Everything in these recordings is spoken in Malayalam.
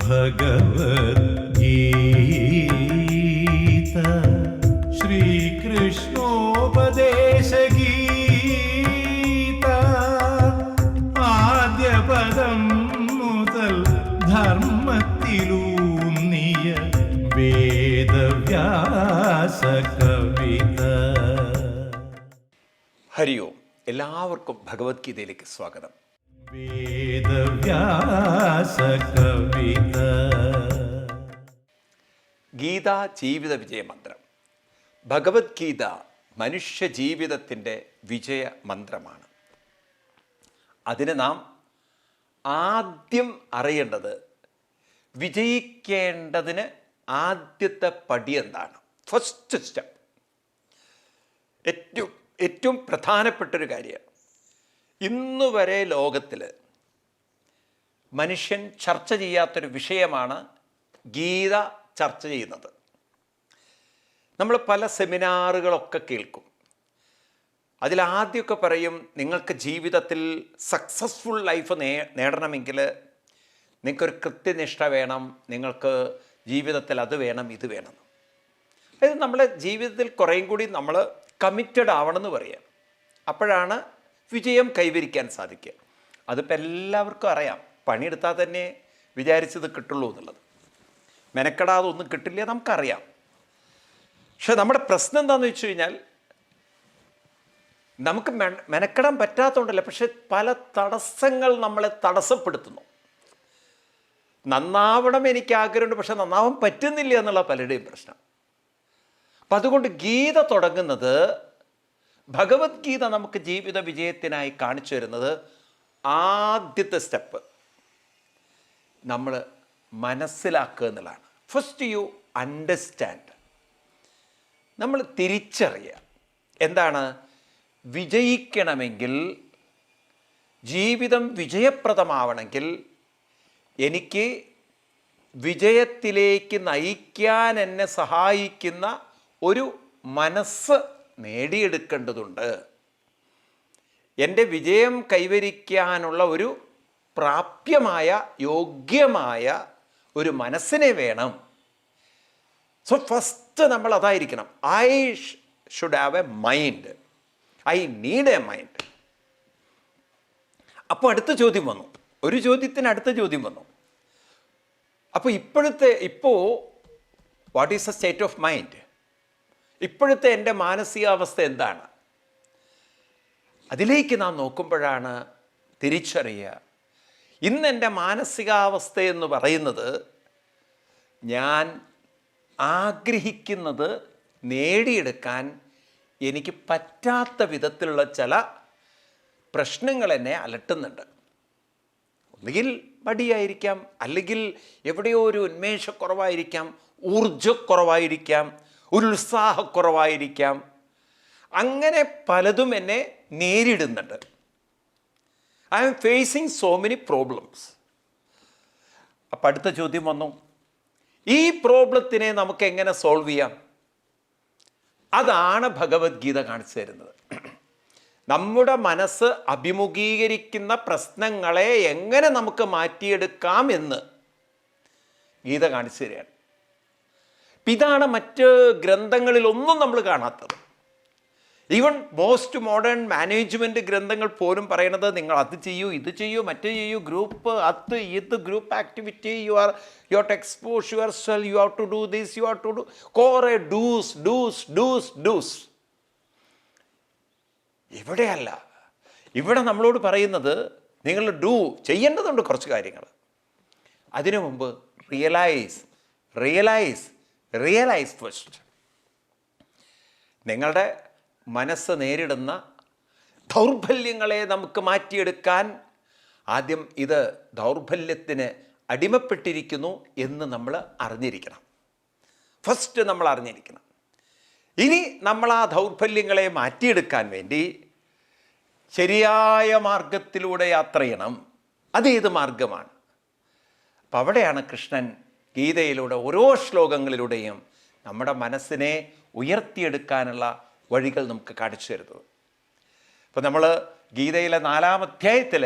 ഭഗവദ്ഗീത ശ്രീകൃഷ്ണോപദേശഗീത ആദ്യ പദം മുതൽ ധർമ്മത്തിലൂന്നിയ വേദവ്യാസ കവിത. ഹരി ഓം. എല്ലാവർക്കും ഭഗവത്ഗീതയിലേക്ക് സ്വാഗതം. വേദവ്യാസ കവിത. ഗീത ജീവിത വിജയമന്ത്രം. ഭഗവത്ഗീത മനുഷ്യ ജീവിതത്തിൻ്റെ വിജയമന്ത്രമാണ്. അതിന് നാം ആദ്യം അറിയേണ്ടത്, വിജയിക്കേണ്ടതിന് ആദ്യത്തെ പടി എന്താണ്? ഫസ്റ്റ് സ്റ്റെപ്പ്, ഏറ്റവും പ്രധാനപ്പെട്ടൊരു കാര്യമാണ്. ഇന്ന് വരെ ലോകത്തിൽ മനുഷ്യൻ ചർച്ച ചെയ്യാത്തൊരു വിഷയമാണ് ഗീത ചർച്ച ചെയ്യുന്നത്. നമ്മൾ പല സെമിനാറുകളൊക്കെ കേൾക്കും. അതിലാദ്യമൊക്കെ പറയും, നിങ്ങൾക്ക് ജീവിതത്തിൽ സക്സസ്ഫുൾ ലൈഫ് നേടണമെങ്കിൽ നിങ്ങൾക്കൊരു കൃത്യനിഷ്ഠ വേണം, നിങ്ങൾക്ക് ജീവിതത്തിൽ അത് വേണം, ഇത് വേണം. അതായത് നമ്മുടെ ജീവിതത്തിൽ കുറേയും കൂടി നമ്മൾ കമ്മിറ്റഡ് ആവണമെന്ന് പറയാം. അപ്പോഴാണ് വിജയം കൈവരിക്കാൻ സാധിക്കുക. അതിപ്പോൾ എല്ലാവർക്കും അറിയാം. പണിയെടുത്താൽ തന്നെ വിചാരിച്ചത് കിട്ടുള്ളൂ എന്നുള്ളത്. മെനക്കെടാതെ ഒന്നും കിട്ടില്ല, നമുക്കറിയാം. പക്ഷെ നമ്മുടെ പ്രശ്നം എന്താണെന്ന് വെച്ച് കഴിഞ്ഞാൽ, നമുക്ക് മെനക്കെടാൻ പറ്റാത്തതുകൊണ്ടല്ല, പക്ഷെ പല തടസ്സങ്ങൾ നമ്മളെ തടസ്സപ്പെടുത്തുന്നു. നന്നാവണം എനിക്ക് ആഗ്രഹമുണ്ട്, പക്ഷെ നന്നാവാൻ പറ്റുന്നില്ല എന്നുള്ള പലരുടെയും പ്രശ്നം. അപ്പം അതുകൊണ്ട് ഗീത തുടങ്ങുന്നത്, ഭഗവത്ഗീത നമുക്ക് ജീവിത വിജയത്തിനായി കാണിച്ചു തരുന്നത് ആദ്യത്തെ സ്റ്റെപ്പ് നമ്മൾ മനസ്സിലാക്കുക എന്നുള്ളതാണ്. First you understand. നമ്മൾ തിരിച്ചറിയുക. എന്താണ്? വിജയിക്കണമെങ്കിൽ, ജീവിതം വിജയപ്രദമാവണമെങ്കിൽ എനിക്ക് വിജയത്തിലേക്ക് നയിക്കാൻ എന്നെ സഹായിക്കുന്ന ഒരു മനസ്സ് നേടിയെടുക്കേണ്ടതുണ്ട്. എൻ്റെ വിജയം കൈവരിക്കാനുള്ള ഒരു പ്രാപ്യമായ, യോഗ്യമായ ഒരു മനസ്സിനെ വേണം. സോ ഫസ്റ്റ് നമ്മൾ അതായിരിക്കണം. I should have A mind. I need A mind. അപ്പോൾ അടുത്ത ചോദ്യം വന്നു. ഒരു ചോദ്യത്തിന് അടുത്ത ചോദ്യം വന്നു. അപ്പോൾ ഇപ്പോൾ what is the state of mind? ഇപ്പോഴത്തെ എൻ്റെ മാനസികാവസ്ഥ എന്താണ്? അതിലേക്ക് നാം നോക്കുമ്പോഴാണ് തിരിച്ചറിയുക, ഇന്ന് എൻ്റെ മാനസികാവസ്ഥ എന്ന് പറയുന്നത് ഞാൻ ആഗ്രഹിക്കുന്നത് നേടിയെടുക്കാൻ എനിക്ക് പറ്റാത്ത വിധത്തിലുള്ള ചില പ്രശ്നങ്ങൾ എന്നെ അലട്ടുന്നുണ്ട്. ഒന്നുകിൽ മടിയായിരിക്കാം, അല്ലെങ്കിൽ എവിടെയോ ഒരു ഉന്മേഷക്കുറവായിരിക്കാം, ഊർജ്ജക്കുറവായിരിക്കാം, ഒരു ഉത്സാഹക്കുറവായിരിക്കാം. അങ്ങനെ പലതും എന്നെ നേരിടുന്നുണ്ട്. I am facing so many problems. അപ്പം അടുത്ത ചോദ്യം വന്നു, ഈ പ്രോബ്ലത്തിനെ നമുക്ക് എങ്ങനെ സോൾവ് ചെയ്യാം? അതാണ് ഭഗവത്ഗീത കാണിച്ചു തരുന്നത്. നമ്മുടെ മനസ്സ് അഭിമുഖീകരിക്കുന്ന പ്രശ്നങ്ങളെ എങ്ങനെ നമുക്ക് മാറ്റിയെടുക്കാം എന്ന് ഗീത കാണിച്ചു തരികയാണ്. ഇതാണ് മറ്റ് ഗ്രന്ഥങ്ങളിലൊന്നും നമ്മൾ കാണാത്തത്. ഈവൻ മോസ്റ്റ് മോഡേൺ മാനേജ്മെൻറ്റ് ഗ്രന്ഥങ്ങൾ പോലും പറയണത്, നിങ്ങൾ അത് ചെയ്യൂ, ഇത് ചെയ്യൂ, മറ്റേ ചെയ്യൂ, ഗ്രൂപ്പ് ഇത് group activity, you are to expose yourself, you have to do this, you have to do കുറേ ഡൂസ്. ഇവിടെയല്ല. ഇവിടെ നമ്മളോട് പറയുന്നത്, നിങ്ങൾ ചെയ്യേണ്ടതുണ്ട് കുറച്ച് കാര്യങ്ങൾ. അതിനു മുമ്പ് റിയലൈസ് ഫസ്റ്റ്. നിങ്ങളുടെ മനസ്സ് നേരിടുന്ന ദൗർബല്യങ്ങളെ നമുക്ക് മാറ്റിയെടുക്കാൻ ആദ്യം ഇത് ദൗർബല്യത്തിന് അടിമപ്പെട്ടിരിക്കുന്നു എന്ന് നമ്മൾ അറിഞ്ഞിരിക്കണം. ഫസ്റ്റ് നമ്മൾ അറിഞ്ഞിരിക്കണം. ഇനി നമ്മൾ ആ ദൗർബല്യങ്ങളെ മാറ്റിയെടുക്കാൻ വേണ്ടി ശരിയായ മാർഗത്തിലൂടെ യാത്ര ചെയ്യണം. അതേത് മാർഗമാണ്? അപ്പം അവിടെയാണ് കൃഷ്ണൻ ഗീതയിലൂടെ ഓരോ ശ്ലോകങ്ങളിലൂടെയും നമ്മുടെ മനസ്സിനെ ഉയർത്തിയെടുക്കാനുള്ള വഴികൾ നമുക്ക് കാണിച്ചു തരുന്നത്. അപ്പോൾ നമ്മൾ ഗീതയിലെ 4-ാം അധ്യായത്തിൽ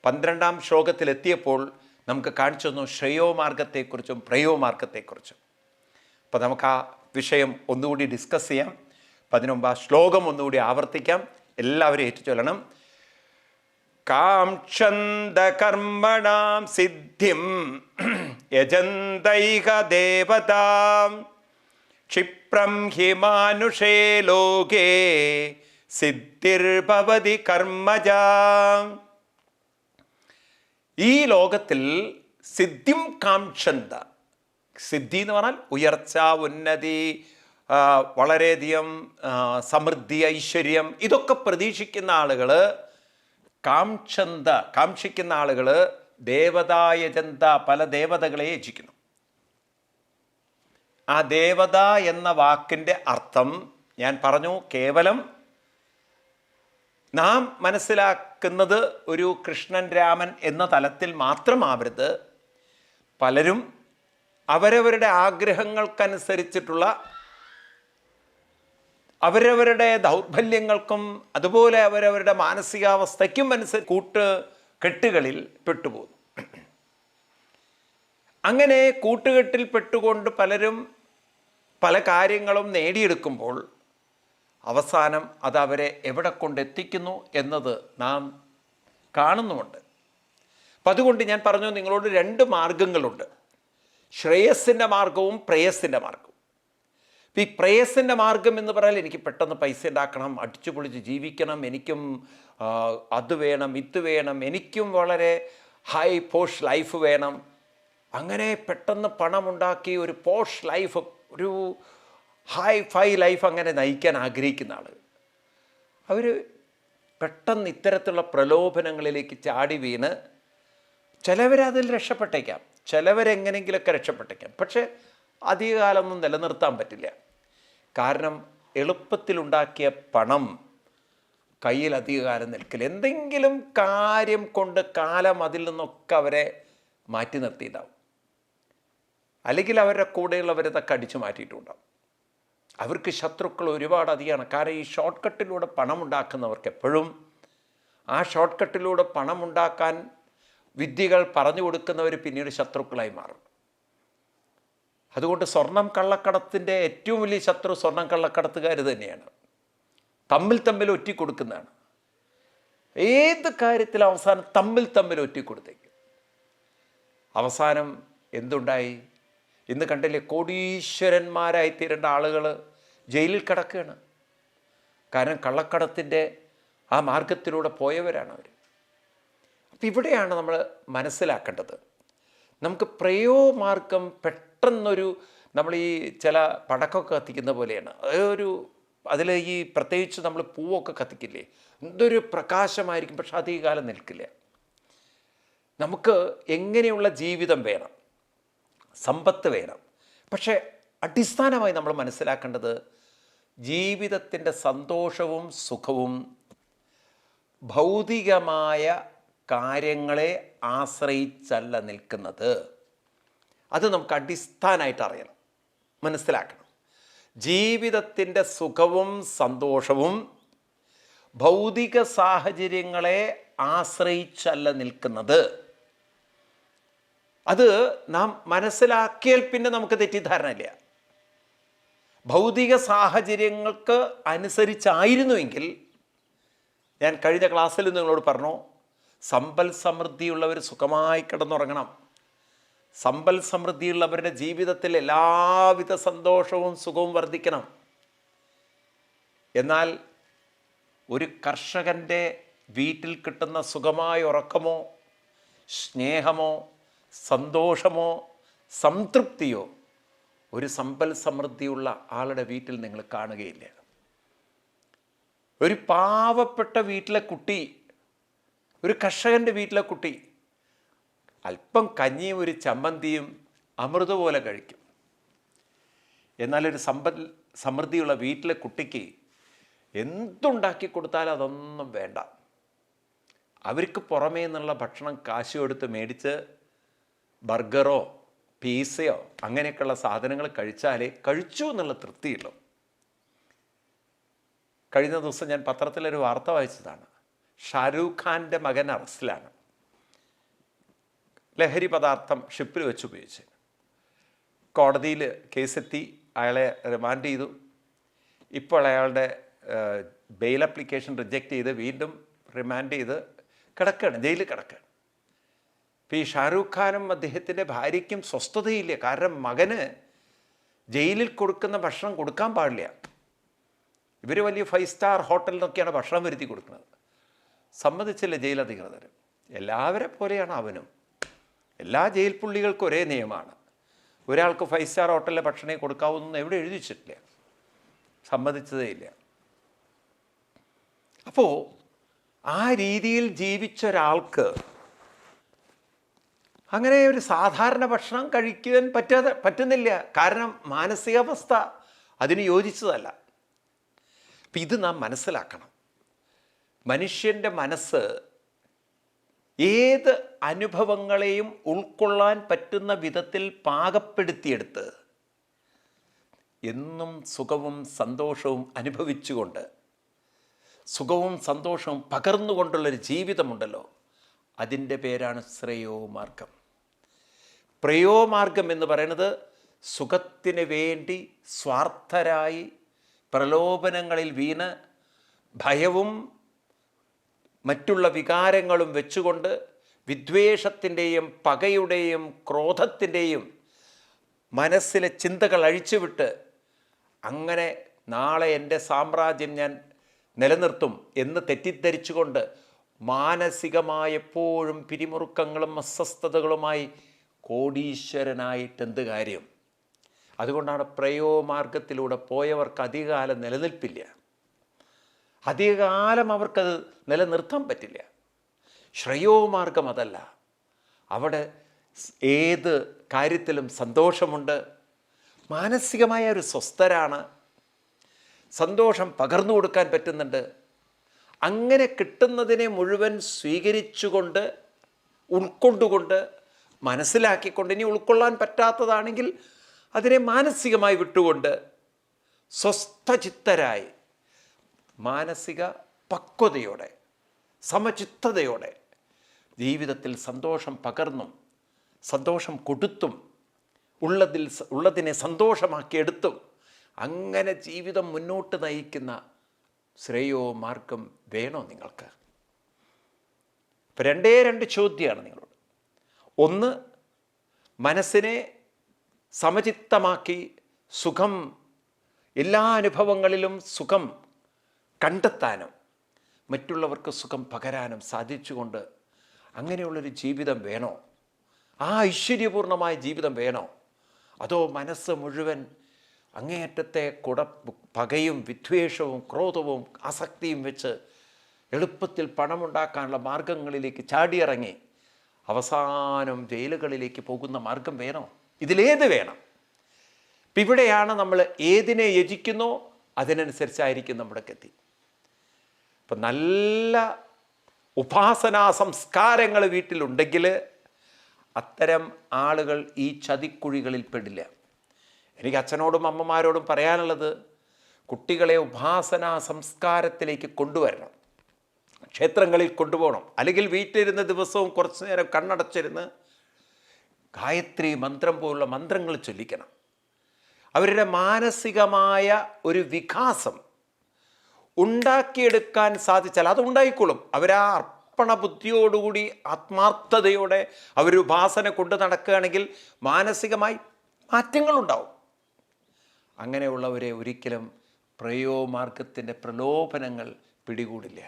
12-ാം ശ്ലോകത്തിലെത്തിയപ്പോൾ നമുക്ക് കാണിച്ചു തന്നു ശ്രേയോ മാർഗത്തെക്കുറിച്ചും പ്രയോ മാർഗത്തെക്കുറിച്ചും. അപ്പോൾ നമുക്ക് ആ വിഷയം ഒന്നുകൂടി ഡിസ്കസ് ചെയ്യാം. അപ്പം അതിനു മുമ്പ് ആ ശ്ലോകം ഒന്നുകൂടി ആവർത്തിക്കാം. എല്ലാവരും ഏറ്റുചൊല്ലണം. കാംക്ഷന്ത കർമ്മണാം സിദ്ധിം യജന്തൈക ദേവതാം ക്ഷിപ്രം ഹി മാനുഷേ ലോകേ സിദ്ധിർഭവതി കർമ്മജാം. ഈ ലോകത്തിൽ സിദ്ധിം കാംക്ഷന്ത, സിദ്ധി എന്ന് പറഞ്ഞാൽ ഉയർച്ച, ഉന്നതി, വളരെയധികം സമൃദ്ധി, ഐശ്വര്യം, ഇതൊക്കെ പ്രതീക്ഷിക്കുന്ന ആളുകൾ, കാക്ഷിക്കുന്ന ആളുകൾ ദേവതായജന്ത, പല ദേവതകളെ യജിക്കുന്നു. ആ ദേവത എന്ന വാക്കിൻ്റെ അർത്ഥം ഞാൻ പറഞ്ഞു, കേവലം നാം മനസ്സിലാക്കുന്നത് ഒരു കൃഷ്ണൻ രാമൻ എന്ന തലത്തിൽ മാത്രമാവരുത്. പലരും അവരവരുടെ ആഗ്രഹങ്ങൾക്കനുസരിച്ചിട്ടുള്ള, അവരവരുടെ ദൗർബല്യങ്ങൾക്കും അതുപോലെ അവരവരുടെ മാനസികാവസ്ഥയ്ക്കും അനുസരിച്ച് കെട്ടുകളിൽ പെട്ടുപോകുന്നു. അങ്ങനെ കൂട്ടുകെട്ടിൽ പെട്ടുകൊണ്ട് പലരും പല കാര്യങ്ങളും നേടിയെടുക്കുമ്പോൾ അവസാനം അത് അവരെ എവിടെ കൊണ്ടെത്തിക്കുന്നു എന്നത് നാം കാണുന്നുമുണ്ട്. അപ്പം അതുകൊണ്ട് ഞാൻ പറഞ്ഞു, നിങ്ങളോട് 2 മാർഗങ്ങളുണ്ട്, ശ്രേയസ്സിൻ്റെ മാർഗവും പ്രേയസ്സിൻ്റെ മാർഗവും. ഈ പ്രേയസ്സിൻ്റെ മാർഗം എന്ന് പറഞ്ഞാൽ എനിക്ക് പെട്ടെന്ന് പൈസ ഉണ്ടാക്കണം, അടിച്ചു പൊളിച്ച് ജീവിക്കണം, എനിക്കും അത് വേണം, ഇത് വേണം, എനിക്കും വളരെ ഹൈ പോഷ് ലൈഫ് വേണം. അങ്ങനെ പെട്ടെന്ന് പണമുണ്ടാക്കി ഒരു പോഷ് ലൈഫ്, ഒരു ഹൈ ഫൈ ലൈഫ് അങ്ങനെ നയിക്കാൻ ആഗ്രഹിക്കുന്ന ആളുകൾ, അവർ പെട്ടെന്ന് ഇത്തരത്തിലുള്ള പ്രലോഭനങ്ങളിലേക്ക് ചാടി വീണ് ചിലവരതിൽ രക്ഷപ്പെട്ടേക്കാം, ചിലവരെങ്ങനെങ്കിലുമൊക്കെ രക്ഷപ്പെട്ടേക്കാം. പക്ഷേ അധികകാലമൊന്നും നിലനിർത്താൻ പറ്റില്ല. കാരണം എളുപ്പത്തിലുണ്ടാക്കിയ പണം കയ്യിൽ അധികകാലം നിൽക്കില്ല. എന്തെങ്കിലും കാര്യം കൊണ്ട് കാലം അതിൽ നിന്നൊക്കെ അവരെ മാറ്റി നിർത്തിയിട്ടുണ്ടാവും. അല്ലെങ്കിൽ അവരുടെ കൂടെയുള്ളവരതൊക്കെ അടിച്ചു മാറ്റിയിട്ടുണ്ടാവും. അവർക്ക് ശത്രുക്കൾ ഒരുപാട് അധികമാണ്. കാരണം ഈ ഷോർട്ട് കട്ടിലൂടെ പണമുണ്ടാക്കുന്നവർക്ക് എപ്പോഴും ആ ഷോർട്ട് കട്ടിലൂടെ പണമുണ്ടാക്കാൻ വിദ്യകൾ പറഞ്ഞു കൊടുക്കുന്നവർ പിന്നീട് ശത്രുക്കളായി മാറും. അതുകൊണ്ട് സ്വർണം കള്ളക്കടത്തിൻ്റെ ഏറ്റവും വലിയ ശത്രു സ്വർണം കള്ളക്കടത്തുകാർ തന്നെയാണ്. തമ്മിൽ ഒറ്റിക്കൊടുക്കുന്നതാണ്. ഏത് കാര്യത്തിൽ അവസാനം തമ്മിൽ ഒറ്റിക്കൊടുത്തേക്കും. അവസാനം എന്തുണ്ടായി? ഇന്ന് കണ്ടില്ലേ, കോടീശ്വരന്മാരായിത്തീരേണ്ട ആളുകൾ ജയിലിൽ കിടക്കുകയാണ്. കാരണം കള്ളക്കടത്തിൻ്റെ ആ മാർഗത്തിലൂടെ പോയവരാണ് അവർ. അപ്പം ഇവിടെയാണ് നമ്മൾ മനസ്സിലാക്കേണ്ടത്. നമുക്ക് പ്രയോ മാർഗം പെട്ടെന്നൊരു, നമ്മൾ ഈ ചില പടക്കമൊക്കെ കത്തിക്കുന്ന പോലെയാണ്. അതിൽ ഈ പ്രത്യേകിച്ച് നമ്മൾ പൂവൊക്കെ കത്തിക്കില്ലേ, എന്തൊരു പ്രകാശമായിരിക്കും, പക്ഷെ അധികകാലം നിൽക്കില്ല. നമുക്ക് എങ്ങനെയുള്ള ജീവിതം വേണം, സമ്പത്ത് വേണം. പക്ഷേ അടിസ്ഥാനമായി നമ്മൾ മനസ്സിലാക്കേണ്ടത് ജീവിതത്തിൻ്റെ സന്തോഷവും സുഖവും ഭൗതികമായ കാര്യങ്ങളെ ആശ്രയിച്ചല്ല നിൽക്കുന്നത്. അത് നമുക്ക് അടിസ്ഥാനമായിട്ട് അറിയണം, മനസ്സിലാക്കണം. ജീവിതത്തിൻ്റെ സുഖവും സന്തോഷവും ഭൗതിക സാഹചര്യങ്ങളെ ആശ്രയിച്ചല്ല നിൽക്കുന്നത്. അത് നാം മനസ്സിലാക്കിയാൽ പിന്നെ നമുക്ക് തെറ്റിദ്ധാരണ ഇല്ല. ഭൗതിക സാഹചര്യങ്ങൾക്ക് അനുസരിച്ചായിരുന്നുവെങ്കിൽ, ഞാൻ കഴിഞ്ഞ ക്ലാസ്സിൽ നിങ്ങളോട് പറഞ്ഞു, സമ്പൽ സമൃദ്ധിയുള്ളവർ സുഖമായി കിടന്നുറങ്ങണം. സമ്പൽ സമൃദ്ധിയുള്ളവരുടെ ജീവിതത്തിൽ എല്ലാവിധ സന്തോഷവും സുഖവും വർദ്ധിക്കണം. എന്നാൽ ഒരു കർഷകൻ്റെ വീട്ടിൽ കിട്ടുന്ന സുഖമായ ഉറക്കമോ സ്നേഹമോ സന്തോഷമോ സംതൃപ്തിയോ ഒരു സമ്പൽ സമൃദ്ധിയുള്ള ആളുടെ വീട്ടിൽ നിങ്ങൾ കാണുകയില്ല. ഒരു പാവപ്പെട്ട വീട്ടിലെ കുട്ടി, ഒരു കർഷകൻ്റെ വീട്ടിലെ കുട്ടി അല്പം കഞ്ഞിയും ഒരു ചമ്മന്തിയും അമൃത പോലെ കഴിക്കും. എന്നാൽ ഒരു സമ്പൽ സമൃദ്ധിയുള്ള വീട്ടിലെ കുട്ടിക്ക് എന്തുണ്ടാക്കി കൊടുത്താലും അതൊന്നും വേണ്ട. അവർക്ക് പുറമേ നിന്നുള്ള ഭക്ഷണം കാശ് കൊടുത്ത് മേടിച്ച് ബർഗറോ പിസയോ അങ്ങനെയൊക്കെയുള്ള സാധനങ്ങൾ കഴിച്ചാലേ കഴിച്ചു എന്നുള്ള തൃപ്തിയുള്ളൂ. കഴിഞ്ഞ ദിവസം ഞാൻ പത്രത്തിലൊരു വാർത്ത വായിച്ചതാണ്. ഷാരൂഖ് ഖാൻ്റെ മകൻ അറസ്റ്റിലാണ്. ലഹരി പദാർത്ഥം ഷിപ്പിൽ വെച്ച് ഉപയോഗിച്ച്. കോടതിയിൽ കേസെത്തി, അയാളെ റിമാൻഡ് ചെയ്തു. ഇപ്പോൾ അയാളുടെ ബെയിൽ അപ്ലിക്കേഷൻ റിജക്റ്റ് ചെയ്ത് വീണ്ടും റിമാൻഡ് ചെയ്ത് കിടക്കുകയാണ്, ജയിലിൽ കിടക്കുകയാണ്. ഇപ്പോൾ ഈ ഷാരൂഖ് ഖാനും അദ്ദേഹത്തിൻ്റെ ഭാര്യയ്ക്കും സ്വസ്ഥതയില്ല. കാരണം മകന് ജയിലിൽ കൊടുക്കുന്ന ഭക്ഷണം കൊടുക്കാൻ പാടില്ല. ഇവർ വലിയ 5 സ്റ്റാർ ഹോട്ടലിൽ നിന്നൊക്കെയാണ് ഭക്ഷണം വരുത്തി കൊടുക്കുന്നത്. സമ്മതിച്ചില്ല ജയിൽ അധികൃതർ. എല്ലാവരെ പോലെയാണ് അവനും. എല്ലാ ജയിൽ പുള്ളികൾക്കും ഒരേ നിയമമാണ്. ഒരാൾക്ക് 5 സ്റ്റാർ ഹോട്ടലിലെ ഭക്ഷണം കൊടുക്കാവുന്ന എവിടെ എഴുതി വെച്ചിട്ടില്ല, സമ്മതിച്ചതേ ഇല്ല. അപ്പോൾ ആ രീതിയിൽ ജീവിച്ച ഒരാൾക്ക് അങ്ങനെ ഒരു സാധാരണ ഭക്ഷണം കഴിക്കാൻ പറ്റുന്നില്ല. കാരണം മാനസികാവസ്ഥ അതിന് യോജിച്ചതല്ല. അപ്പം ഇത് നാം മനസ്സിലാക്കണം. മനുഷ്യൻ്റെ മനസ്സ് ഏത് അനുഭവങ്ങളെയും ഉൾക്കൊള്ളാൻ പറ്റുന്ന വിധത്തിൽ പാകപ്പെടുത്തിയെടുത്ത് എന്നും സുഖവും സന്തോഷവും അനുഭവിച്ചുകൊണ്ട്, സുഖവും സന്തോഷവും പകർന്നുകൊണ്ടുള്ളൊരു ജീവിതമുണ്ടല്ലോ, അതിൻ്റെ പേരാണ് ശ്രേയോമാർഗം. പ്രയോമാർഗം എന്ന് പറയുന്നത് സുഖത്തിന് വേണ്ടി സ്വാർത്ഥരായി പ്രലോഭനങ്ങളിൽ വീണ് ഭയവും മറ്റുള്ള വികാരങ്ങളും വെച്ചുകൊണ്ട് വിദ്വേഷത്തിൻ്റെയും പകയുടെയും ക്രോധത്തിൻ്റെയും മനസ്സിലെ ചിന്തകൾ അഴിച്ചുവിട്ട് അങ്ങനെ നാളെ എൻ്റെ സാമ്രാജ്യം ഞാൻ നിലനിർത്തും എന്ന് തെറ്റിദ്ധരിച്ചുകൊണ്ട് മാനസികമായെപ്പോഴും പിരിമുറുക്കങ്ങളും അസ്വസ്ഥതകളുമായി കോടീശ്വരനായിട്ടെന്ത് കാര്യം? അതുകൊണ്ടാണ് പ്രയോമാർഗത്തിലൂടെ പോയവർക്ക് അധികകാലം നിലനിൽപ്പില്ല. അധികകാലം അവർക്കത് നിലനിർത്താൻ പറ്റില്ല. ശ്രേയോമാർഗം അതല്ല. അവിടെ ഏത് കാര്യത്തിലും സന്തോഷമുണ്ട്, മാനസികമായ ഒരു സ്വസ്ഥരാണ്, സന്തോഷം പകർന്നു കൊടുക്കാൻ പറ്റുന്നുണ്ട്. അങ്ങനെ കിട്ടുന്നതിനെ മുഴുവൻ സ്വീകരിച്ചുകൊണ്ട്, ഉൾക്കൊണ്ടുകൊണ്ട്, മനസ്സിലാക്കിക്കൊണ്ട്, ഇനി ഉൾക്കൊള്ളാൻ പറ്റാത്തതാണെങ്കിൽ അതിനെ മാനസികമായി വിട്ടുകൊണ്ട് സ്വസ്ഥചിത്തരായി മാനസിക പക്വതയോടെ സമചിത്തതയോടെ ജീവിതത്തിൽ സന്തോഷം പകർന്നും സന്തോഷം കൊടുത്തും ഉള്ളതിനെ സന്തോഷമാക്കിയെടുത്തും അങ്ങനെ ജീവിതം മുന്നോട്ട് നയിക്കുന്ന ശ്രേയോ മാർഗം വേണോ നിങ്ങൾക്ക്? ഇപ്പം രണ്ട് ചോദ്യമാണ് നിങ്ങളോട്. ഒന്ന്, മനസ്സിനെ സമചിത്തമാക്കി സുഖം, എല്ലാ അനുഭവങ്ങളിലും സുഖം കണ്ടെത്താനും മറ്റുള്ളവർക്ക് സുഖം പകരാനും സാധിച്ചുകൊണ്ട് അങ്ങനെയുള്ളൊരു ജീവിതം വേണോ? ആ ഐശ്വര്യപൂർണമായ ജീവിതം വേണോ? അതോ മനസ്സ് മുഴുവൻ അങ്ങേയറ്റത്തെ പകയും വിദ്വേഷവും ക്രോധവും ആസക്തിയും വെച്ച് എളുപ്പത്തിൽ പണമുണ്ടാക്കാനുള്ള മാർഗങ്ങളിലേക്ക് ചാടിയിറങ്ങി അവസാനം ജയിലുകളിലേക്ക് പോകുന്ന മാർഗം വേണോ? ഇതിലേത് വേണം? ഇപ്പം ഇവിടെയാണ് നമ്മൾ ഏതിനെ യജിക്കുന്നോ അതിനനുസരിച്ചായിരിക്കും നമ്മുടെ ഗതി. ഇപ്പം നല്ല ഉപാസനാ സംസ്കാരങ്ങൾ വീട്ടിലുണ്ടെങ്കിൽ അത്തരം ആളുകൾ ഈ ചതിക്കുഴികളിൽ പെടില്ല. എനിക്ക് അച്ഛനോടും അമ്മമാരോടും പറയാനുള്ളത്, കുട്ടികളെ ഉപാസനാ സംസ്കാരത്തിലേക്ക് കൊണ്ടുവരണം, ക്ഷേത്രങ്ങളിൽ കൊണ്ടുപോകണം. അല്ലെങ്കിൽ വീട്ടിലിരുന്ന ദിവസവും കുറച്ചു നേരം കണ്ണടച്ചിരുന്ന് ഗായത്രി മന്ത്രം പോലുള്ള മന്ത്രങ്ങൾ ചൊല്ലിക്കണം. അവരുടെ മാനസികമായ ഒരു വികാസം ഉണ്ടാക്കിയെടുക്കാൻ സാധിച്ചാൽ അത് ഉണ്ടായിക്കോളും. അവരാ അർപ്പണ ബുദ്ധിയോടുകൂടി ആത്മാർത്ഥതയോടെ അവർ ഉപാസന കൊണ്ട് നടക്കുകയാണെങ്കിൽ മാനസികമായി മാറ്റങ്ങളുണ്ടാവും. അങ്ങനെയുള്ളവരെ ഒരിക്കലും പ്രയോമാർഗത്തിൻ്റെ പ്രലോഭനങ്ങൾ പിടികൂടില്ല.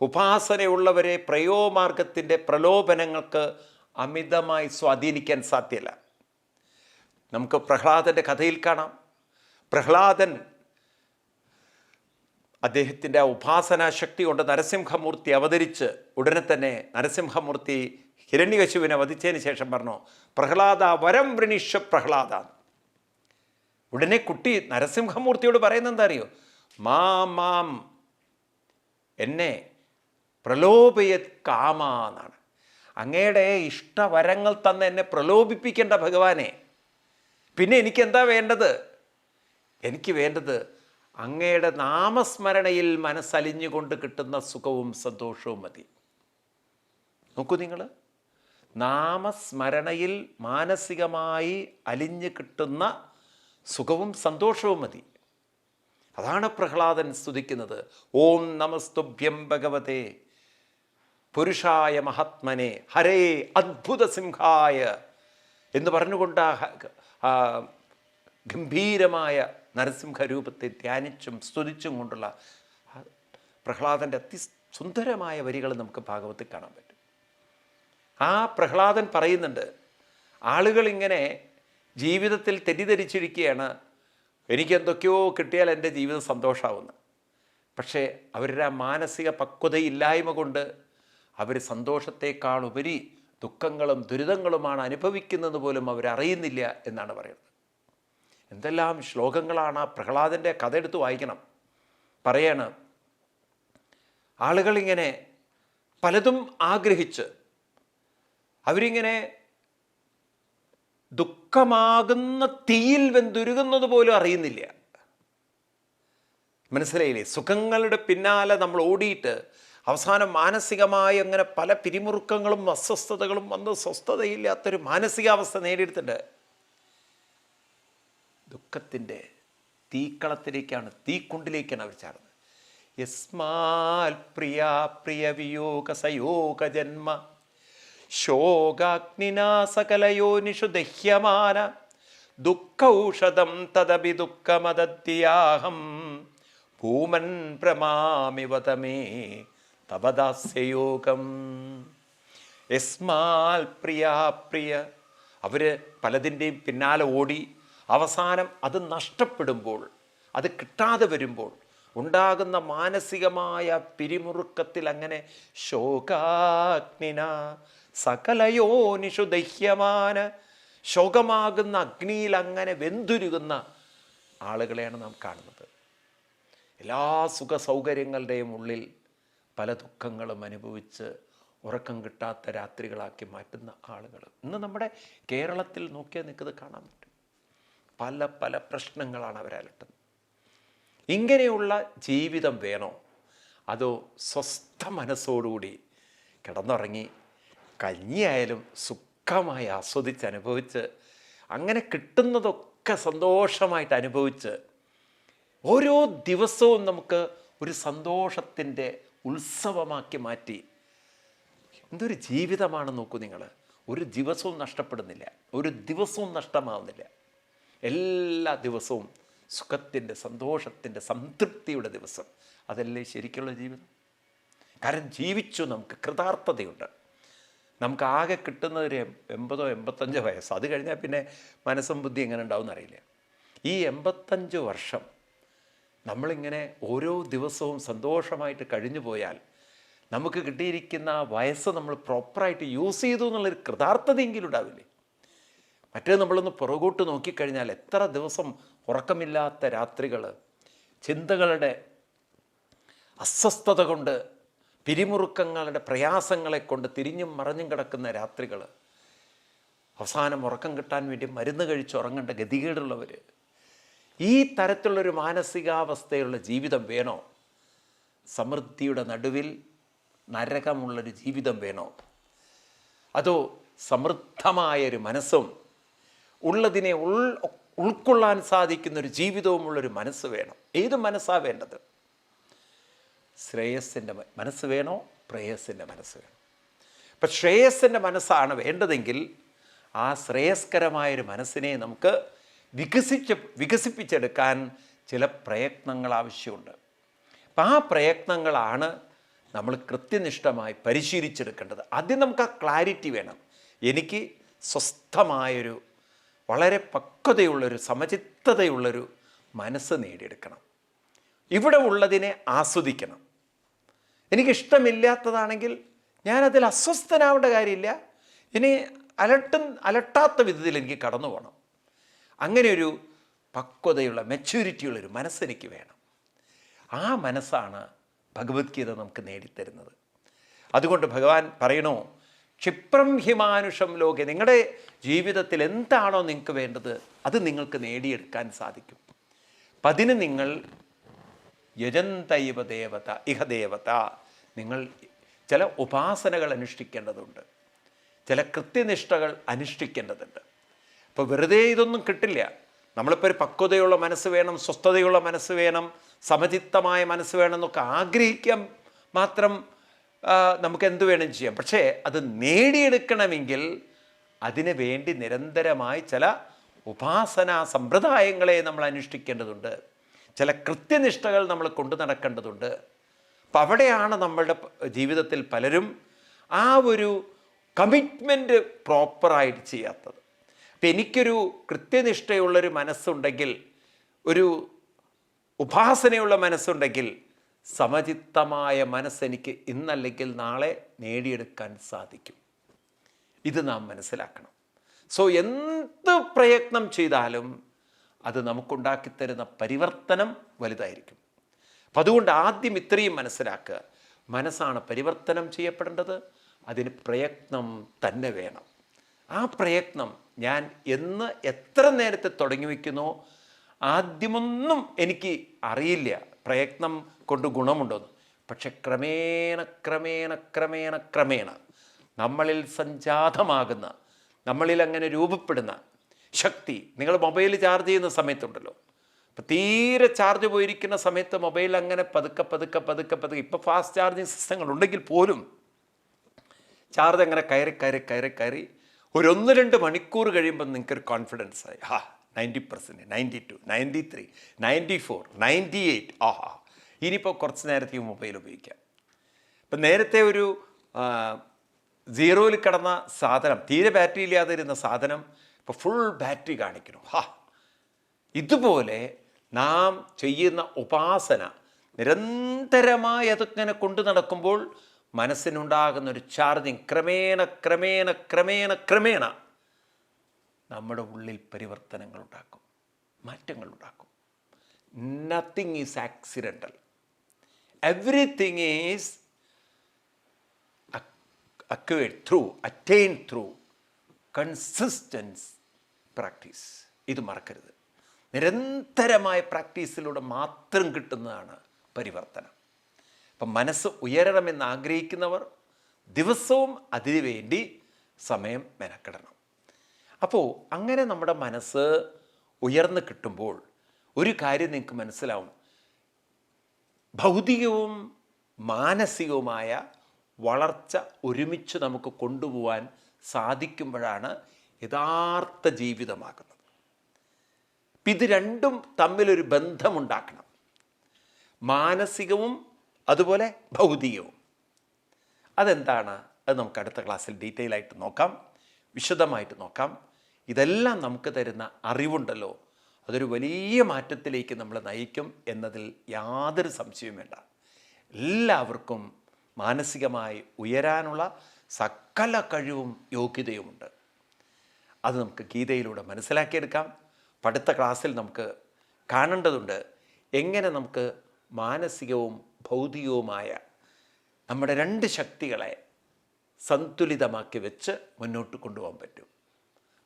ഉപാസനയുള്ളവരെ പ്രയോമാർഗത്തിൻ്റെ പ്രലോഭനങ്ങൾക്ക് അമിതമായി സ്വാധീനിക്കാൻ സാധ്യമല്ല. നമുക്ക് പ്രഹ്ലാദൻ്റെ കഥയിൽ കാണാം. പ്രഹ്ലാദൻ അദ്ദേഹത്തിൻ്റെ ഉപാസനാശക്തി കൊണ്ട് നരസിംഹമൂർത്തി അവതരിച്ച് ഉടനെ തന്നെ നരസിംഹമൂർത്തി ഹിരണ്യകശിപുവിനെ വധിച്ചതിന് ശേഷം പറഞ്ഞു, പ്രഹ്ലാദ വരം വൃണിഷ പ്രഹ്ലാദ. ഉടനെ കുട്ടി നരസിംഹമൂർത്തിയോട് പറയുന്നത് എന്താ അറിയോ? മാം എന്നെ പ്രലോഭയത് കാമ എന്നാണ്. അങ്ങയുടെ ഇഷ്ടവരങ്ങൾ തന്ന് എന്നെ പ്രലോഭിപ്പിക്കേണ്ട ഭഗവാനെ. പിന്നെ എനിക്കെന്താ വേണ്ടത്? എനിക്ക് വേണ്ടത് അങ്ങയുടെ നാമസ്മരണയിൽ മനസ്സലിഞ്ഞുകൊണ്ട് കിട്ടുന്ന സുഖവും സന്തോഷവും മതി. നോക്കൂ, നിങ്ങൾ നാമസ്മരണയിൽ മാനസികമായി അലിഞ്ഞു കിട്ടുന്ന സുഖവും സന്തോഷവും മതി. അതാണ് പ്രഹ്ലാദൻ സ്തുതിക്കുന്നത്. ഓം നമസ്തുഭ്യം ഭഗവതേ പുരുഷായ മഹാത്മനെ ഹരേ അദ്ഭുത സിംഹായ എന്ന് പറഞ്ഞുകൊണ്ട് ആ ഗംഭീരമായ നരസിംഹരൂപത്തെ ധ്യാനിച്ചും സ്തുതിച്ചും കൊണ്ടുള്ള പ്രഹ്ലാദൻ്റെ അതിസുന്ദരമായ വരികൾ നമുക്ക് ഭാഗവത്തിൽ കാണാൻ പറ്റും. ആ പ്രഹ്ലാദൻ പറയുന്നുണ്ട്, ആളുകളിങ്ങനെ ജീവിതത്തിൽ തെറ്റിദ്ധരിച്ചിരിക്കുകയാണ്, എനിക്കെന്തൊക്കെയോ കിട്ടിയാൽ എൻ്റെ ജീവിതം സന്തോഷമാവുന്നു. പക്ഷേ അവരുടെ ആ മാനസിക പക്വതയില്ലായ്മ കൊണ്ട് അവർ സന്തോഷത്തെക്കാളുപരി ദുഃഖങ്ങളും ദുരിതങ്ങളുമാണ് അനുഭവിക്കുന്നത് പോലും അവരറിയുന്നില്ല എന്നാണ് പറയുന്നത്. എന്തെല്ലാം ശ്ലോകങ്ങളാണ്. ആ പ്രഹ്ലാദൻ്റെ കഥ എടുത്ത് വായിക്കണം. പറയാണ്, ആളുകളിങ്ങനെ പലതും ആഗ്രഹിച്ച് അവരിങ്ങനെ ദുഃഖമാകുന്ന തീയിൽ വെന്തുരുകുന്നത് പോലും അറിയുന്നില്ല. മനസ്സിലായില്ലേ? സുഖങ്ങളുടെ പിന്നാലെ നമ്മൾ ഓടിയിട്ട് അവസാനം മാനസികമായി അങ്ങനെ പല പിരിമുറുക്കങ്ങളും അസ്വസ്ഥതകളും വന്ന് സ്വസ്ഥതയില്ലാത്തൊരു മാനസികാവസ്ഥ നേടിയെടുത്തിട്ട് ദുഃഖത്തിൻ്റെ തീക്കളത്തിലേക്കാണ്, തീക്കുണ്ടിലേക്കാണ് അവർ ചാടുന്നത്. യസ്മാൽ പ്രിയ പ്രിയ വിയോഗ സയോഗ ജന്മ ശോകാഗ്നിനാ സകലയോനിഷു ദഹ്യമാന ദുഃഖൌഷധം തദപി ദുഃഖമദദ്യാഹം ഭൂമൻ പ്രമാമിവതമേ തപദാസ്യയോഗം. യസ്മാൽ പ്രിയ പ്രിയ, അവർ പലതിൻ്റെയും പിന്നാലെ ഓടി അവസാനം അത് നഷ്ടപ്പെടുമ്പോൾ, അത് കിട്ടാതെ വരുമ്പോൾ ഉണ്ടാകുന്ന മാനസികമായ പിരിമുറുക്കത്തിൽ അങ്ങനെ ശോകാഗ്നിന സകലയോനിഷു ദഹ്യമാന, ശോകമാകുന്ന അഗ്നിയിൽ അങ്ങനെ വെന്തുരുകുന്ന ആളുകളെയാണ് നാം കാണുന്നത്. എല്ലാ സുഖ സൗകര്യങ്ങളുടെയും ഉള്ളിൽ പല ദുഃഖങ്ങളും അനുഭവിച്ച് ഉറക്കം കിട്ടാത്ത രാത്രികളാക്കി മാറ്റുന്ന ആളുകൾ ഇന്ന് നമ്മുടെ കേരളത്തിൽ നോക്കിയാൽ നിൽക്കുന്നത് കാണാൻ പറ്റും. പല പല പ്രശ്നങ്ങളാണ് അവരലട്ടുന്നത്. ഇങ്ങനെയുള്ള ജീവിതം വേണോ, അതോ സ്വസ്ഥ മനസ്സോടുകൂടി കിടന്നുറങ്ങി കഞ്ഞിയായാലും സുഖമായി ആസ്വദിച്ച് അനുഭവിച്ച് അങ്ങനെ കിട്ടുന്നതൊക്കെ സന്തോഷമായിട്ട് അനുഭവിച്ച് ഓരോ ദിവസവും നമുക്ക് ഒരു സന്തോഷത്തിൻ്റെ ഉത്സവമാക്കി മാറ്റി എന്തൊരു ജീവിതമാണ് നോക്കൂ നിങ്ങൾ. ഒരു ദിവസവും നഷ്ടപ്പെടുന്നില്ല, ഒരു ദിവസവും നഷ്ടമാവുന്നില്ല. എല്ലാ ദിവസവും സുഖത്തിൻ്റെ, സന്തോഷത്തിൻ്റെ, സംതൃപ്തിയുടെ ദിവസം. അതല്ലേ ശരിക്കുള്ള ജീവിതം? കാരണം ജീവിച്ചു, നമുക്ക് കൃതാർത്ഥതയുണ്ട്. നമുക്ക് ആകെ കിട്ടുന്നത് ഒരു 80-85 വയസ്സ്. അത് കഴിഞ്ഞാൽ പിന്നെ മനസ്സും ബുദ്ധി എങ്ങനെ ഉണ്ടാവും അറിയില്ല. ഈ 85 വർഷം നമ്മളിങ്ങനെ ഓരോ ദിവസവും സന്തോഷമായിട്ട് കഴിഞ്ഞു പോയാൽ നമുക്ക് കിട്ടിയിരിക്കുന്ന ആ വയസ്സ് നമ്മൾ പ്രോപ്പറായിട്ട് യൂസ് ചെയ്തു എന്നുള്ളൊരു കൃതാർത്ഥതയെങ്കിലും ഉണ്ടാവില്ലേ? മറ്റേ നമ്മളൊന്ന് പുറകോട്ട് നോക്കിക്കഴിഞ്ഞാൽ എത്ര ദിവസം ഉറക്കമില്ലാത്ത രാത്രികൾ, ചിന്തകളുടെ അസ്വസ്ഥത കൊണ്ട്, പിരിമുറുക്കങ്ങളുടെ പ്രയാസങ്ങളെ കൊണ്ട് തിരിഞ്ഞും മറഞ്ഞും കിടക്കുന്ന രാത്രികൾ, അവസാനം ഉറക്കം കിട്ടാൻ വേണ്ടി മരുന്ന് കഴിച്ച് ഉറങ്ങേണ്ട ഗതികേടുള്ളവർ. ഈ തരത്തിലുള്ളൊരു മാനസികാവസ്ഥയുള്ള ജീവിതം വേണോ? സമൃദ്ധിയുടെ നടുവിൽ നരകമുള്ളൊരു ജീവിതം വേണോ? അതോ സമൃദ്ധമായൊരു മനസ്സും ഉള്ളതിനെ ഉൾക്കൊള്ളാൻ സാധിക്കുന്നൊരു ജീവിതവുമുള്ളൊരു മനസ്സ് വേണം? ഏത് മനസ്സാണ് വേണ്ടത്? ശ്രേയസ്സിൻ്റെ മനസ്സ് വേണോ, പ്രേയസ്സിൻ്റെ മനസ്സ് വേണോ? അപ്പം ശ്രേയസ്സിൻ്റെ മനസ്സാണ് വേണ്ടതെങ്കിൽ ആ ശ്രേയസ്കരമായൊരു മനസ്സിനെ നമുക്ക് വികസിപ്പിച്ചെടുക്കാൻ ചില പ്രയത്നങ്ങൾ ആവശ്യമുണ്ട്. അപ്പം ആ പ്രയത്നങ്ങളാണ് നമ്മൾ കൃത്യനിഷ്ഠമായി പരിശീലിച്ചെടുക്കേണ്ടത്. ആദ്യം നമുക്ക് ആ ക്ലാരിറ്റി വേണം. എനിക്ക് സ്വസ്ഥമായൊരു, വളരെ പക്വതയുള്ളൊരു, സമചിത്തതയുള്ളൊരു മനസ്സ് നേടിയെടുക്കണം. ഇവിടെ ഉള്ളതിനെ ആസ്വദിക്കണം. എനിക്കിഷ്ടമില്ലാത്തതാണെങ്കിൽ ഞാനതിൽ അസ്വസ്ഥനാവേണ്ട കാര്യമില്ല. ഇനി അലട്ടാത്ത വിധത്തിൽ എനിക്ക് കടന്നു പോകണം. അങ്ങനെയൊരു പക്വതയുള്ള, മെച്യൂരിറ്റിയുള്ളൊരു മനസ്സെനിക്ക് വേണം. ആ മനസ്സാണ് ഭഗവത്ഗീത നമുക്ക് നേടിത്തരുന്നത്. അതുകൊണ്ട് ഭഗവാൻ പറയണോ, ക്ഷിപ്രം ഹിമാനുഷം ലോകെ, നിങ്ങളുടെ ജീവിതത്തിൽ എന്താണോ നിങ്ങൾക്ക് വേണ്ടത് അത് നിങ്ങൾക്ക് നേടിയെടുക്കാൻ സാധിക്കും. അപ്പം അതിന് നിങ്ങൾ യജന്തൈവ ദേവത ഇഹ ദേവത, നിങ്ങൾ ചില ഉപാസനകൾ അനുഷ്ഠിക്കേണ്ടതുണ്ട്, ചില കൃത്യനിഷ്ഠകൾ അനുഷ്ഠിക്കേണ്ടതുണ്ട്. അപ്പോൾ വെറുതെ ഇതൊന്നും കിട്ടില്ല. നമ്മളിപ്പോൾ ഒരു പക്വതയുള്ള മനസ്സ് വേണം, സ്വസ്ഥതയുള്ള മനസ്സ് വേണം, സമചിത്തമായ മനസ്സ് വേണം എന്നൊക്കെ ആഗ്രഹിക്കാൻ മാത്രം നമുക്ക് എന്ത് വേണം ചെയ്യാം. പക്ഷേ അത് നേടിയെടുക്കണമെങ്കിൽ അതിനു വേണ്ടി നിരന്തരമായി ചില ഉപാസനാ സമ്പ്രദായങ്ങളെ നമ്മൾ അനുഷ്ഠിക്കേണ്ടതുണ്ട്, ചില കൃത്യനിഷ്ഠകൾ നമ്മൾ കൊണ്ടു നടക്കേണ്ടതുണ്ട്. അപ്പം അവിടെയാണ് നമ്മളുടെ ജീവിതത്തിൽ പലരും ആ ഒരു കമ്മിറ്റ്മെൻറ്റ് പ്രോപ്പറായിട്ട് ചെയ്യാത്തത്. അപ്പം എനിക്കൊരു കൃത്യനിഷ്ഠയുള്ളൊരു മനസ്സുണ്ടെങ്കിൽ, ഒരു ഉപാസനയുള്ള മനസ്സുണ്ടെങ്കിൽ, സമചിത്തമായ മനസ്സെനിക്ക് ഇന്നല്ലെങ്കിൽ നാളെ നേടിയെടുക്കാൻ സാധിക്കും. ഇത് നാം മനസ്സിലാക്കണം. സോ എന്ത് പ്രയത്നം ചെയ്താലും അത് നമുക്കുണ്ടാക്കിത്തരുന്ന പരിവർത്തനം വലുതായിരിക്കും. അപ്പം അതുകൊണ്ട് ആദ്യം ഇത്രയും മനസ്സിലാക്കുക, മനസ്സാണ് പരിവർത്തനം ചെയ്യപ്പെടേണ്ടത്, അതിന് പ്രയത്നം തന്നെ വേണം. ആ പ്രയത്നം ഞാൻ എത്ര നേരത്തെ തുടങ്ങി വയ്ക്കുന്നോ, ആദ്യമൊന്നും എനിക്ക് അറിയില്ല പ്രയത്നം കൊണ്ട് ഗുണമുണ്ടോയെന്ന്. പക്ഷെ ക്രമേണ ക്രമേണ ക്രമേണ ക്രമേണ നമ്മളിൽ സംജാതമാകുന്ന, നമ്മളിൽ അങ്ങനെ രൂപപ്പെടുന്ന ശക്തി, നിങ്ങൾ മൊബൈൽ ചാർജ് ചെയ്യുന്ന സമയത്തുണ്ടല്ലോ, ഇപ്പം തീരെ ചാർജ് പോയിരിക്കുന്ന സമയത്ത് മൊബൈൽ അങ്ങനെ പതുക്കെ പതുക്കെ പതുക്കെ പതുക്കെ, ഇപ്പോൾ ഫാസ്റ്റ് ചാർജിങ് സിസ്റ്റങ്ങളുണ്ടെങ്കിൽ പോലും ചാർജ് അങ്ങനെ കയറി കയറി കയറി കയറി ഒരു 1-2 മണിക്കൂർ കഴിയുമ്പോൾ നിങ്ങൾക്കൊരു കോൺഫിഡൻസ് ആയി. 90%, 92, 93, 94, 98, ആഹാ ഇനിയിപ്പോൾ കുറച്ച് നേരത്തെ മൊബൈൽ ഉപയോഗിക്കാം. ഇപ്പം നേരത്തെ ഒരു 0-ൽ കിടന്ന സാധനം, തീരെ ബാറ്ററി ഇല്ലാതെ ഇരുന്ന സാധനം ഇപ്പോൾ ഫുൾ ബാറ്ററി കാണിക്കണം. ഇതുപോലെ നാം ചെയ്യുന്ന ഉപാസന നിരന്തരമായി അതിങ്ങനെ കൊണ്ടു നടക്കുമ്പോൾ മനസ്സിനുണ്ടാകുന്നൊരു ചാർജിങ് ക്രമേണ ക്രമേണ ക്രമേണ ക്രമേണ നമ്മുടെ ഉള്ളിൽ പരിവർത്തനങ്ങൾ ഉണ്ടാക്കും, മാറ്റങ്ങൾ ഉണ്ടാക്കും. Nothing is accidental, everything is attained through consistent practice. ഇത് മറക്കരുത്. നിരന്തരമായ പ്രാക്ടീസിലൂടെ മാത്രം കിട്ടുന്നതാണ് പരിവർത്തനം. അപ്പം മനസ്സ് ഉയരണമെന്ന് ആഗ്രഹിക്കുന്നവർ ദിവസവും അതിനു വേണ്ടി സമയം മെനക്കെടണം. അപ്പോൾ അങ്ങനെ നമ്മുടെ മനസ്സ് ഉയർന്നു കിട്ടുമ്പോൾ ഒരു കാര്യം നിങ്ങൾക്ക് മനസ്സിലാവും, ഭൗതികവും മാനസികവുമായ വളർച്ച ഒരുമിച്ച് നമുക്ക് കൊണ്ടുപോകാൻ സാധിക്കുമ്പോഴാണ് യഥാർത്ഥ ജീവിതമാകുന്നത്. ഇത് രണ്ടും തമ്മിലൊരു ബന്ധമുണ്ടാക്കണം, മാനസികവും അതുപോലെ ഭൗതികവും. അതെന്താണ്? അത് നമുക്ക് അടുത്ത ക്ലാസ്സിൽ ഡീറ്റെയിൽ ആയിട്ട് നോക്കാം, വിശദമായിട്ട് നോക്കാം. ഇതെല്ലാം നമുക്ക് തരുന്ന അറിവുണ്ടല്ലോ, അതൊരു വലിയ മാറ്റത്തിലേക്ക് നമ്മളെ നയിക്കും എന്നതിൽ യാതൊരു സംശയവും വേണ്ട. എല്ലാവർക്കും മാനസികമായി ഉയരാനുള്ള സകല കഴിവും യോഗ്യതയുമുണ്ട്. അത് നമുക്ക് ഗീതയിലൂടെ മനസ്സിലാക്കിയെടുക്കാം. അടുത്ത ക്ലാസ്സിൽ നമുക്ക് കാണേണ്ടതുണ്ട് എങ്ങനെ നമുക്ക് മാനസികവും ഭൗതികവുമായ നമ്മുടെ 2 ശക്തികളെ സന്തുലിതമാക്കി വെച്ച് മുന്നോട്ട് കൊണ്ടുപോകാൻ പറ്റും.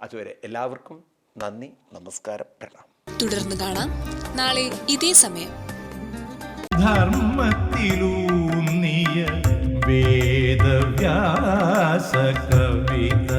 അതുവരെ എല്ലാവർക്കും നന്ദി, നമസ്കാരം, പ്രണാമം. തുടർന്ന് കാണാം നാളെ ഇതേ സമയം. ധർമ്മത്തിലൂന്നിയ വേദവ്യാസ കവിത